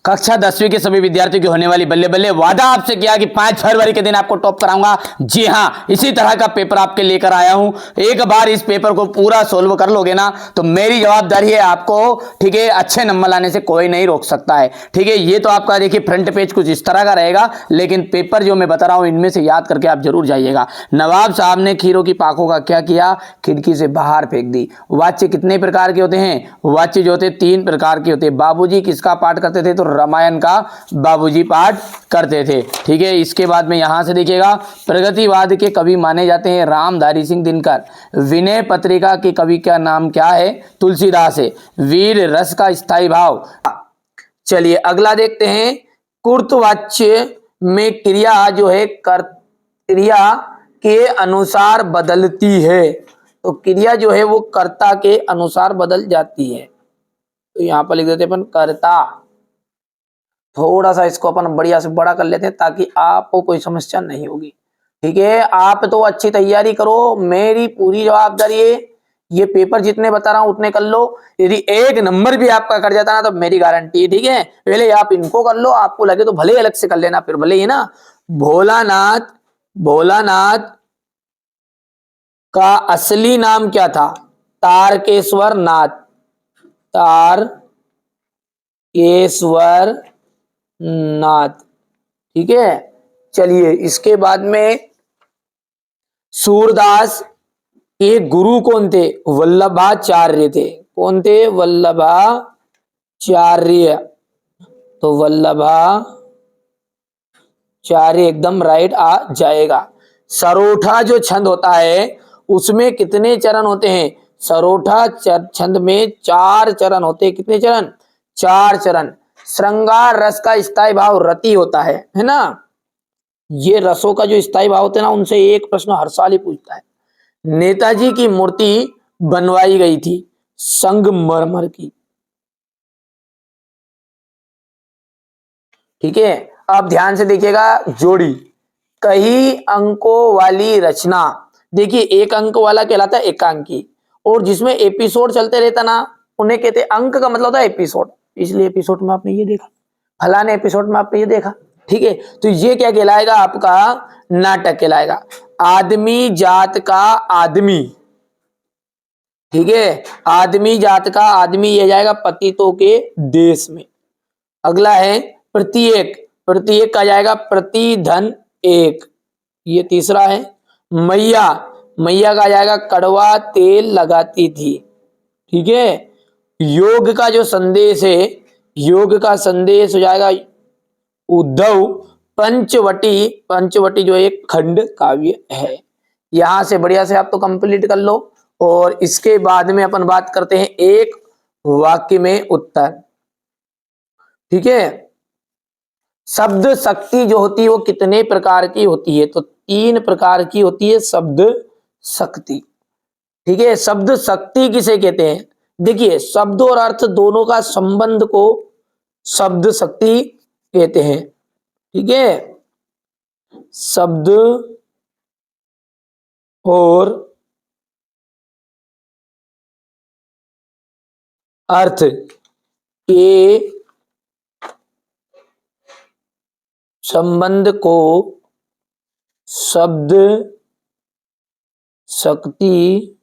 कक्षा 10वीं के सभी विद्यार्थियों की होने वाली बल्ले बल्ले। वादा आपसे किया कि 5 फरवरी के दिन आपको टॉप कराऊंगा। जी हाँ, इसी तरह का पेपर आपके लेकर आया हूं। एक बार इस पेपर को पूरा सोल्व कर लोगे ना तो मेरी जवाबदारी है आपको, ठीक है, अच्छे नंबर लाने से कोई नहीं रोक सकता है। ठीक है, ये तो आपका देखिए फ्रंट पेज कुछ इस तरह का रहेगा, लेकिन पेपर जो मैं बता रहा हूं इनमें से याद करके आप जरूर जाइएगा। नवाब साहब ने खीरों की पाकों का क्या किया? खिड़की से बाहर फेंक दी। वाच्य कितने प्रकार के होते हैं? वाच्य जो होते 3 प्रकार के होते हैं। बाबूजी किसका पाठ करते थे? तो रामायण का बाबूजी पाठ करते थे। ठीक है, इसके बाद में यहां से देखिएगा, प्रगतिवाद के कवि माने जाते हैं रामधारी सिंह दिनकर। विनय पत्रिका के कवि का नाम क्या है? तुलसीदास है। वीर रस का स्थायी भाव। चलिए अगला देखते हैं। कुर्तवाच्य में क्रिया जो है क्रिया के अनुसार बदलती है। तो क्रिया जो है वो कर्ता के अनुसार बदल जाती है। तो यहां पर लिख देते हैं अपन कर्ता। थोड़ा सा इसको अपन बढ़िया से बड़ा कर लेते हैं ताकि आपको कोई समस्या नहीं होगी। ठीक है, आप तो अच्छी तैयारी करो, मेरी पूरी जवाबदारी है। ये पेपर जितने बता रहा हूं उतने कर लो। यदि 1 नंबर भी आपका कट जाता ना तो मेरी गारंटी है। ठीक है, पहले आप इनको कर लो, आपको लगे तो भले अलग से कर लेना, फिर भले ही ना। भोलानाथ का असली नाम क्या था? तारकेश्वर नाथ। तारकेश्वर नाथ। ठीक है, चलिए इसके बाद में सूरदास के गुरु कौन थे? वल्लभाचार्य थे। कौन थे? वल्लभाचार्य। तो वल्लभाचार्य एकदम राइट आ जाएगा। सरोठा जो छंद होता है उसमें कितने चरण होते हैं? सरोठा छंद में 4 चरण होते हैं। कितने चरण? 4 चरण। श्रृंगार रस का स्थायी भाव रति होता है ना। ये रसों का जो स्थायी भाव होते हैं ना, उनसे एक प्रश्न हर साल ही पूछता है। नेताजी की मूर्ति बनवाई गई थी संगमरमर की। ठीक है, अब ध्यान से देखिएगा। जोड़ी कई अंकों वाली रचना। देखिए 1 अंक वाला कहलाता है एकांकी, और जिसमें एपिसोड चलते रहता ना उन्हें कहते हैं। अंक का मतलब होता है एपिसोड, इसलिए एपिसोड में आपने ये देखा, फलाने एपिसोड में आपने ये देखा। ठीक है, तो ये क्या कहलाएगा? आपका नाटक कहलाएगा। आदमी जात का आदमी। ठीक है, आदमी जात का आदमी ये जाएगा पतितों के देश में। अगला है प्रत्येक। प्रत्येक का जाएगा प्रतिधन एक। ये तीसरा है। मैया। मैया का जाएगा कड़वा तेल लगाती थी। ठीक है, योग का जो संदेश है, योग का संदेश हो जाएगा उद्धव। पंचवटी। पंचवटी जो एक खंड काव्य है। यहां से बढ़िया से आप तो कंप्लीट कर लो, और इसके बाद में अपन बात करते हैं एक वाक्य में उत्तर। ठीक है, शब्द शक्ति जो होती है वो कितने प्रकार की होती है? तो 3 प्रकार की होती है शब्द शक्ति। ठीक है, शब्द शक्ति किसे कहते हैं? देखिए शब्द और अर्थ दोनों का संबंध को शब्द शक्ति कहते हैं। ठीक है, शब्द और अर्थ के संबंध को शब्द शक्ति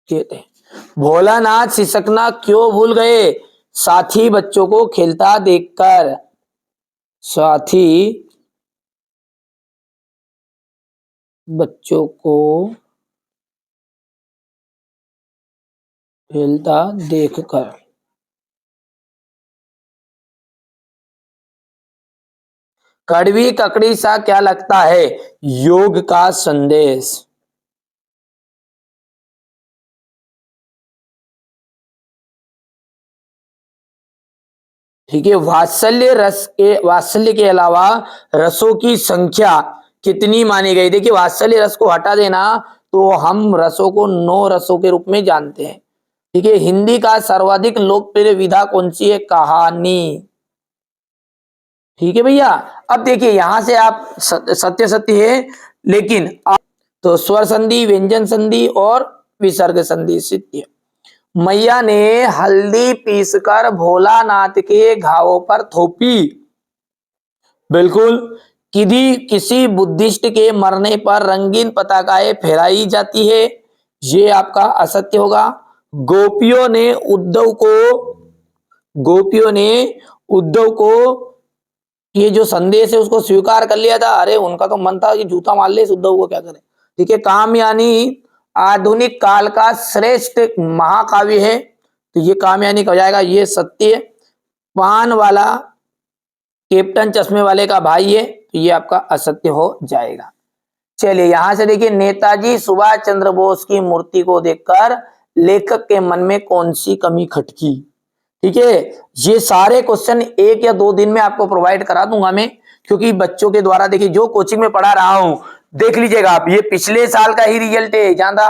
कहते हैं। भोलानाथ सिसकना क्यों भूल गए? साथी बच्चों को खेलता देखकर। साथी बच्चों को खेलता देखकर। कड़वी ककड़ी सा क्या लगता है? योग का संदेश। ठीक है, वात्सल्य के अलावा रसों की संख्या कितनी मानी गई? देखिए वात्सल्य रस को हटा देना तो हम रसों को 9 रसों के रूप में जानते हैं। ठीक है, हिंदी का सर्वाधिक लोकप्रिय विधा कौन सी है? कहानी। ठीक है भैया, अब देखिए यहां से आप सत्य सत्य है, लेकिन तो स्वर संधि, व्यंजन संधि और विसर्ग संधि सत्य। मैया ने हल्दी पीसकर भोलानाथ के घावों पर थोपी। बिल्कुल। किसी बुद्धिस्ट के मरने पर रंगीन पताकाएं फहराई जाती है, ये आपका असत्य होगा। गोपियों ने उद्धव को गोपियों ने उद्धव को ये जो संदेश है उसको स्वीकार कर लिया था। अरे उनका तो मन था कि जूता मार ले इस उद्धव को, क्या करें। ठीक है, कामयानी आधुनिक काल का श्रेष्ठ महाकाव्य है, तो ये कामयानी हो जाएगा, ये सत्य। पान वाला कैप्टन चश्मे वाले का भाई है, तो ये आपका असत्य हो जाएगा। चलिए यहां से देखिए, नेताजी सुभाष चंद्र बोस की मूर्ति को देखकर लेखक के मन में कौन सी कमी खटकी। ठीक है, ये सारे क्वेश्चन 1 या 2 दिन में आपको प्रोवाइड करा दूंगा मैं, क्योंकि बच्चों के द्वारा देखिए जो कोचिंग में पढ़ा रहा हूं, देख लीजिएगा आप, ये पिछले साल का ही रिजल्ट है, ज्यादा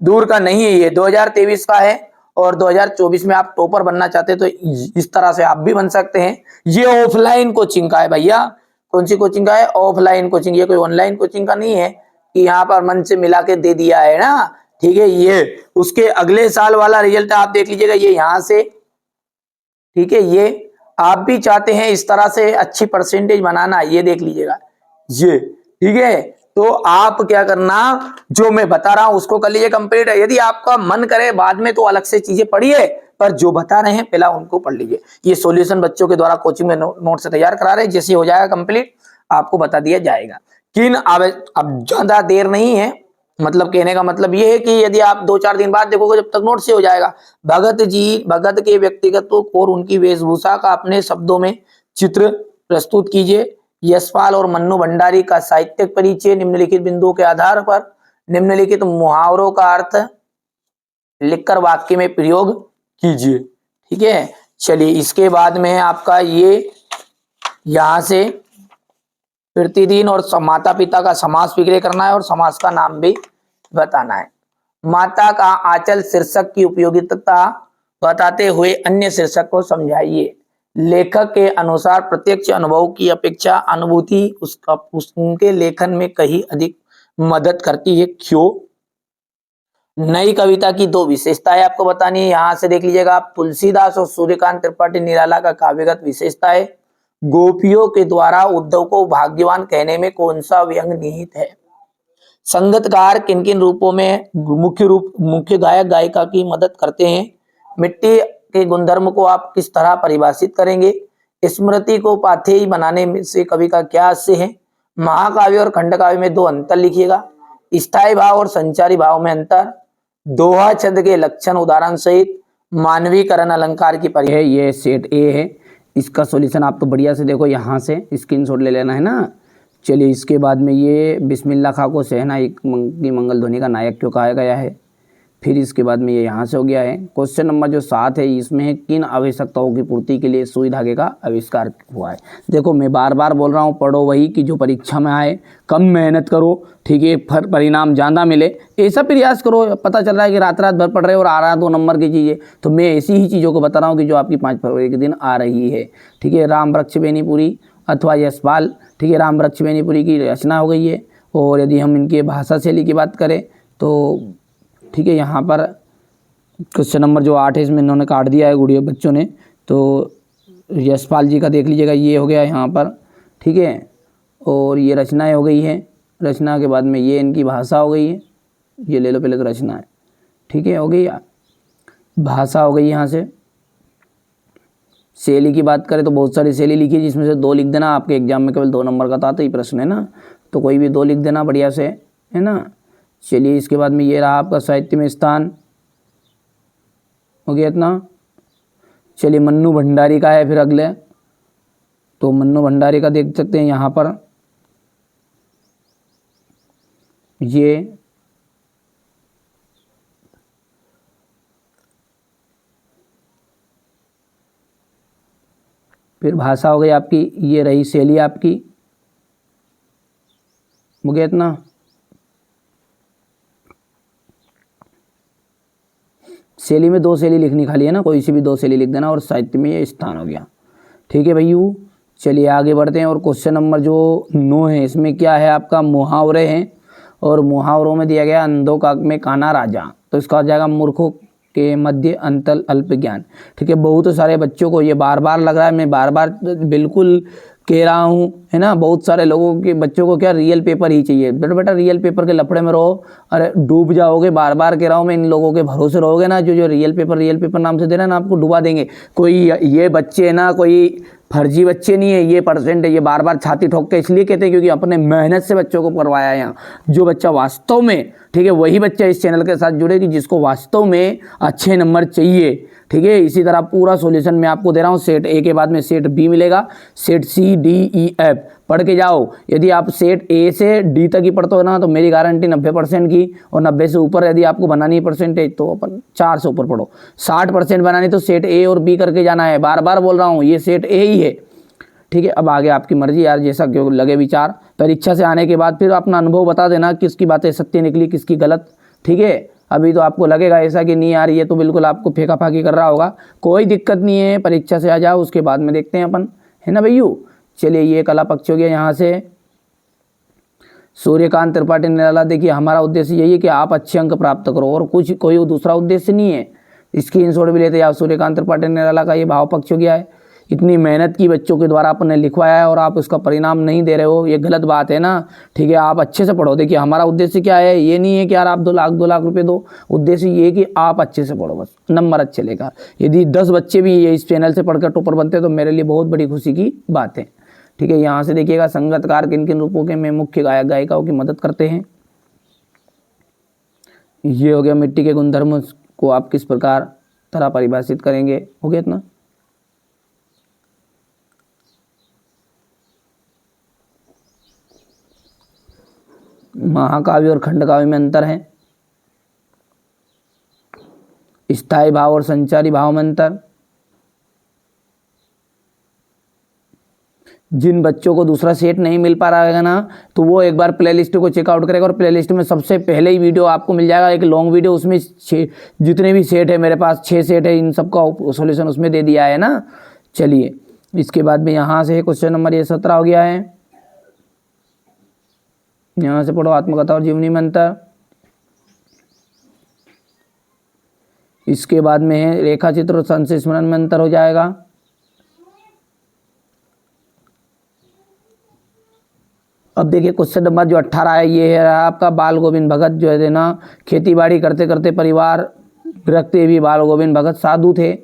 दूर का नहीं है, ये 2023 का है। और 2024 में आप टॉपर बनना चाहते हैं तो इस तरह से आप भी बन सकते हैं। ये ऑफलाइन कोचिंग का है भैया। कौन सी कोचिंग का है? Offline coaching. ये कोई ऑनलाइन कोचिंग का नहीं है कि यहाँ पर मन से मिला के दे दिया है ना। ठीक है, ये उसके अगले साल वाला रिजल्ट आप देख लीजिएगा, ये यहाँ से। ठीक है, ये आप भी चाहते हैं इस तरह से अच्छी परसेंटेज बनाना, ये देख लीजिएगा ये। ठीक है, तो आप क्या करना, जो मैं बता रहा हूं उसको कर लीजिए कंप्लीट। यदि आपका मन करे बाद में तो अलग से चीजें पढ़िए, पर जो बता रहे हैं पहला उनको पढ़ लीजिए। ये सॉल्यूशन बच्चों के द्वारा कोचिंग में नोट से तैयार करा रहे हैं, जैसे हो जाएगा कंप्लीट आपको बता दिया जाएगा। किन अब ज्यादा देर नहीं है, मतलब कहने का मतलब ये है कि यदि आप 2-4 दिन बाद देखोगे जब तक नोट से हो जाएगा। भगत के व्यक्तिगत और उनकी वेशभूषा का अपने शब्दों में चित्र प्रस्तुत कीजिए। यशपाल और मन्नू भंडारी का साहित्यिक परिचय, निम्नलिखित बिंदुओं के आधार पर निम्नलिखित मुहावरों का अर्थ लिखकर वाक्य में प्रयोग कीजिए। ठीक है, चलिए इसके बाद में आपका ये यहां से प्रतिदिन और माता पिता का समास विग्रह करना है और समास का नाम भी बताना है। माता का आंचल शीर्षक की उपयोगिता बताते हुए अन्य शीर्षक को समझाइए। लेखक के अनुसार प्रत्यक्ष अनुभव की अपेक्षा अनुभूति उसके लेखन में कहीं अधिक मदद करती है। क्यों? नई कविता की 2 विशेषताएं आपको बतानी है, यहां से देख लीजिएगा आप। तुलसीदास और सूर्यकांत त्रिपाठी निराला का काव्यगत विशेषता है। गोपियों के द्वारा उद्धव को भाग्यवान कहने में कौन सा व्यंग निहित है। संगतकार किन किन रूपों में मुख्य गायक गायिका की मदद करते हैं। मिट्टी के गुणधर्म को आप किस तरह परिभाषित करेंगे। स्मृति को पाथेय बनाने से कवि का क्या आशय है। महाकाव्य और खंडकाव्य में 2 अंतर लिखिएगा। स्थायी भाव और संचारी भाव में अंतर। दोहा छंद के लक्षण उदाहरण सहित। मानवीकरण अलंकार की परिभाषा है, ये सेट ए है। इसका सॉल्यूशन आप तो बढ़िया से देखो, यहाँ से स्क्रीनशॉट ले लेना है ना। चलिए इसके बाद में ये बिस्मिल्लाह खां को सहना की मंगल ध्वनि का नायक क्यों कहा गया है। फिर इसके बाद में ये यहाँ से हो गया है। क्वेश्चन नंबर जो 7 है, इसमें है किन आवश्यकताओं की पूर्ति के लिए सुई धागे का आविष्कार हुआ है। देखो मैं बार बार बोल रहा हूँ, पढ़ो वही कि जो परीक्षा में आए, कम मेहनत करो। ठीक है, परिणाम ज़्यादा मिले, ऐसा प्रयास करो। पता चल रहा है कि रात रात भर पढ़ रहे हो और आ रहा है 2 नंबर की चीज़ें, तो मैं ऐसी ही चीज़ों को बता रहा हूँ कि जो आपकी 5 फरवरी के दिन आ रही है। ठीक है, राम वृक्ष बेनीपुरी अथवा यशपाल, ठीक है, राम वृक्ष बेनीपुरी की रचना हो गई है। और यदि हम इनके भाषा शैली की बात करें तो ठीक है, यहाँ पर क्वेश्चन नंबर जो 8 है इसमें इन्होंने काट दिया है गुड़िया बच्चों ने, तो यशपाल जी का देख लीजिएगा, ये हो गया यहाँ पर। ठीक है, और ये रचनाएं हो गई है। रचना के बाद में ये इनकी भाषा हो गई है, ये ले लो पहले तो रचना है। ठीक है, हो गई भाषा हो गई। यहाँ से शैली की बात करें तो बहुत सारी शैली लिखी है, जिसमें से 2 लिख देना। आपके एग्जाम में केवल 2 नंबर का था तो ये प्रश्न है ना, तो कोई भी 2 लिख देना बढ़िया से, है ना। चलिए इसके बाद में ये रहा आपका साहित्य में स्थान, हो गया इतना। चलिए मन्नू भंडारी का है फिर अगले, तो मन्नू भंडारी का देख सकते हैं यहाँ पर। ये फिर भाषा हो गई आपकी, ये रही शैली आपकी, हो गया इतना। शैली में 2 शैली लिखनी खाली है ना, कोई सी भी 2 शैली लिख देना। और साहित्य में ये स्थान हो गया। ठीक है भैयू, चलिए आगे बढ़ते हैं। और क्वेश्चन नंबर जो 9 है, इसमें क्या है आपका मुहावरे हैं। और मुहावरों में दिया गया अंधों का में काना राजा, तो इसका हो जाएगा मूर्खों के मध्य अंतर अल्प ज्ञान। ठीक है, बहुत सारे बच्चों को ये बार बार लग रहा है, मैं बार बार बिल्कुल कह रहा हूँ, है ना। बहुत सारे लोगों के बच्चों को क्या रियल पेपर ही चाहिए। बेटा रियल पेपर के लफड़े में रहो, अरे डूब जाओगे। बार बार कह रहा हूँ मैं, इन लोगों के भरोसे रहोगे ना, जो रियल पेपर नाम से दे रहे हैं ना, आपको डुबा देंगे। कोई ये बच्चे है ना, कोई फर्जी बच्चे नहीं है, ये परसेंट है। ये बार बार छाती ठोक के इसलिए कहते हैं क्योंकि अपने मेहनत से बच्चों को करवाया है यहाँ। जो बच्चा वास्तव में, ठीक है, वही बच्चा इस चैनल के साथ जुड़े कि जिसको वास्तव में अच्छे नंबर चाहिए। ठीक है, इसी तरह पूरा सॉल्यूशन मैं आपको दे रहा हूँ। सेट ए के बाद में सेट बी मिलेगा, set C D E F पढ़ के जाओ। यदि आप सेट ए से डी तक ही पढ़ते हो ना, तो मेरी गारंटी 90% की, और 90 से ऊपर यदि आपको बनानी है परसेंटेज तो अपन 4 से ऊपर पढ़ो। 60% बनानी तो सेट ए और बी करके जाना है। बार बार बोल रहा हूँ, ये सेट ए ही है। ठीक है, अब आगे आपकी मर्जी यार, जैसा क्यों लगे विचार। परीक्षा से आने के बाद फिर अपना अनुभव बता देना, किसकी बातें सत्य निकली, किसकी गलत। ठीक है, अभी तो आपको लगेगा ऐसा कि नहीं यार ये तो बिल्कुल आपको फेंका फाकी कर रहा होगा। कोई दिक्कत नहीं है, परीक्षा से आ जाओ, उसके बाद में देखते हैं अपन, है ना भैयू। चलिए, ये कला पक्ष हो गया। यहाँ से सूर्यकांत त्रिपाठी निराला, देखिए हमारा उद्देश्य यही है कि आप अच्छे अंक प्राप्त करो, और कुछ कोई दूसरा उद्देश्य नहीं है। स्क्रीनशॉट भी लेते हैं आप। सूर्यकांत त्रिपाठी निराला का ये भाव पक्ष हो गया है। इतनी मेहनत की बच्चों के द्वारा आपने लिखवाया है और आप उसका परिणाम नहीं दे रहे हो, ये गलत बात है ना। ठीक है, आप अच्छे से पढ़ो। देखिए हमारा उद्देश्य क्या है, ये नहीं है कि यार आप 2 लाख रुपए दो। उद्देश्य ये है कि आप अच्छे से पढ़ो, बस नंबर अच्छे लेकर। यदि 10 बच्चे भी इस चैनल से पढ़कर टॉपर बनते हैं तो मेरे लिए बहुत बड़ी खुशी की बात है। ठीक है, यहाँ से देखिएगा संगतकार किन किन रूपों के में मुख्य गायक गायिकाओं की मदद करते हैं। ये हो गया मिट्टी के गुणधर्म को आप किस प्रकार तरह परिभाषित करेंगे, हो गया इतना। महाकाव्य और खंडकाव्य में अंतर है। स्थायी भाव और संचारी भाव में अंतर। जिन बच्चों को दूसरा सेट नहीं मिल पा रहा है ना, तो वो एक बार प्लेलिस्ट को चेकआउट करेगा, और प्लेलिस्ट में सबसे पहले ही वीडियो आपको मिल जाएगा, एक लॉन्ग वीडियो। उसमें जितने भी सेट है, मेरे पास 6 सेट है, इन सब का सॉल्यूशन उसमें दे दिया है ना। चलिए, इसके बाद में यहाँ से क्वेश्चन नंबर ये 17 हो गया है। यहाँ से पढ़ो, आत्मकथा और जीवनी में अंतर। इसके बाद में है रेखा चित्र और संशय स्मरण में अंतर हो जाएगा। अब देखिए क्वेश्चन नंबर जो 18 है, ये है आपका बाल गोविंद भगत जो है ना, खेती बाड़ी करते करते परिवार रखते भी बाल गोविंद भगत साधु थे।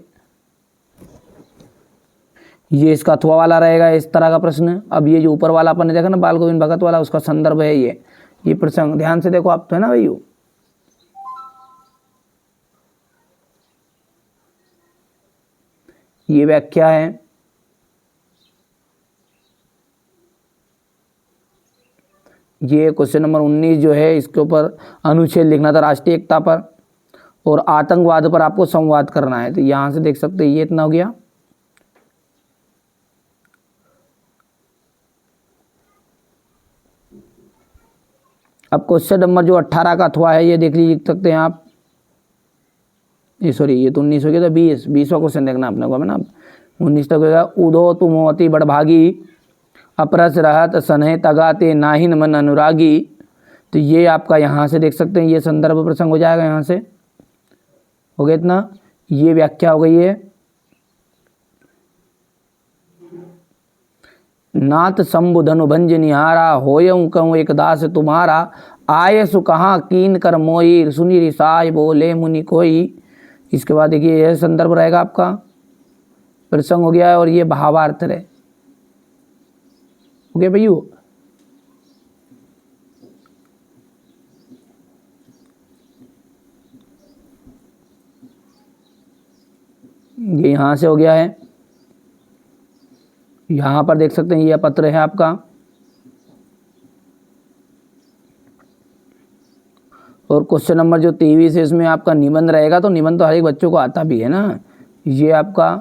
ये इसका अथवा वाला रहेगा, इस तरह का प्रश्न। अब ये जो ऊपर वाला अपन ने देखा ना बाल गोविंद भगत वाला, उसका संदर्भ है ये प्रसंग। ध्यान से देखो आप, तो है ना भैया। ये व्याख्या है। ये क्वेश्चन नंबर 19 जो है, इसके ऊपर अनुच्छेद लिखना था राष्ट्रीय एकता पर, और आतंकवाद पर आपको संवाद करना है। तो यहां से देख सकते हैं, ये इतना हो गया। अब क्वेश्चन नंबर जो 18 का अथवा है, ये देख सकते हैं आप। ये सॉरी, ये तो 19 हो गया था। 20वां क्वेश्चन देखना अपने को, है ना। 19 तक होगा। उदो तुमोती बड़भागी, अपरस रहत सनहे तगाते नाहिन मन अनुरागी। तो ये आपका यहाँ से देख सकते हैं, ये संदर्भ प्रसंग हो जाएगा। यहाँ से हो गया इतना। ये व्याख्या हो गई है। नाथ शंभुधनु भंज निहारा, होयं कहूँ एक दास तुम्हारा, आय सु कहाँ कीन कर मोई, सुनी रिसाय बोले मुनि कोई। इसके बाद देखिए यह संदर्भ रहेगा आपका, प्रसंग हो गया है, और ये भावार्थ है। हो गया भैया। ये यहाँ से हो गया है। यहाँ पर देख सकते हैं, ये पत्र है आपका। और क्वेश्चन नंबर जो 23 है, इसमें आपका निबंध रहेगा। तो निबंध तो हर एक बच्चों को आता भी है ना। ये आपका